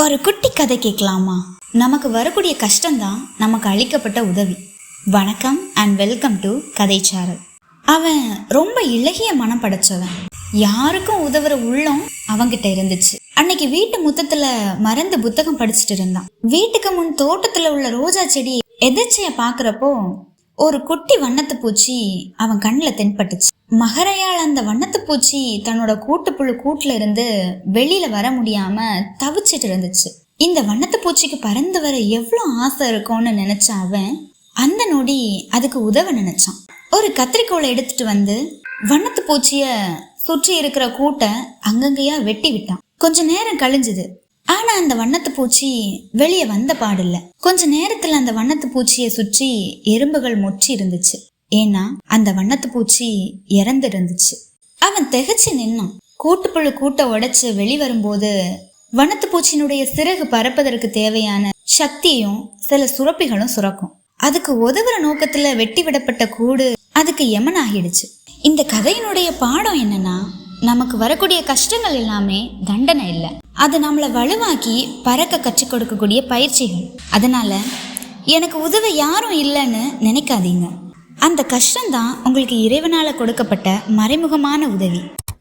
ஒரு குட்டி கதை கேட்கலாமா? நமக்கு வரக்கூடிய கஷ்டம்தான் நமக்கு அளிக்கப்பட்ட உதவி. வணக்கம் அண்ட் வெல்கம் டு கதைச்சாரல். அவன் ரொம்ப இளகிய மனம் படைச்சவன். யாருக்கும் உதவுற உள்ளம் அவங்கிட்ட இருந்துச்சு. அன்னைக்கு வீட்டு முத்தத்துல மறந்து புத்தகம் படிச்சுட்டு இருந்தான். வீட்டுக்கு முன் தோட்டத்துல உள்ள ரோஜா செடி எதிர்ச்சிய பாக்குறப்போ ஒரு குட்டி வண்ணத்து பூச்சி அவன் கண்ணுல தென்பட்டுச்சு. மகரையால் அந்த வண்ணத்து பூச்சி தன்னோட கூட்டுப்புழு கூட்டுல இருந்து வெளியில வர முடியாம தவிச்சிட்டு இருந்துச்சு. இந்த வண்ணத்து பூச்சிக்கு பறந்து வர எவ்வளவு ஆசை இருக்கும்னு நினைச்ச அவன் அந்த நொடி அதுக்கு உதவ நினைச்சான். ஒரு கத்திரிக்கோளை எடுத்துட்டு வந்து வண்ணத்து பூச்சிய சுற்றி இருக்கிற கூட்டை அங்கங்கயா வெட்டி விட்டான். கொஞ்ச நேரம் கழிஞ்சது. ஆனா அந்த வண்ணத்து பூச்சி வெளியே வந்த பாடில்ல. கொஞ்ச நேரத்துல அந்த வண்ணத்து பூச்சியை சுற்றி எறும்புகள் மொற்றி இருந்துச்சு. ஏன்னா அந்த வண்ணத்து பூச்சி இறந்து இருந்துச்சு. அவன் திகச்சு நின்னான். கூட்டுப்புழு கூட்டை உடைச்சு வெளிவரும்போது வண்ணத்து பூச்சியினுடைய சிறகு பறப்பதற்கு தேவையான சக்தியும் சில சுரப்பிகளும் சுரக்கும். அதுக்கு உதவுற நோக்கத்துல வெட்டி விடப்பட்ட கூடு அதுக்கு யமன் ஆகிடுச்சு. இந்த கதையினுடைய பாடம் என்னன்னா, நமக்கு வரக்கூடிய கஷ்டங்கள் எல்லாமே தண்டனை இல்லை, அது நம்மளை வலுவாக்கி பறக்க கற்றுக் கொடுக்கக்கூடிய பயிற்சிகள். அதனால எனக்கு உதவ யாரும் இல்லைன்னு நினைக்காதீங்க. அந்த கஷ்டம்தான் உங்களுக்கு இறைவனால கொடுக்கப்பட்ட மறைமுகமான உதவி.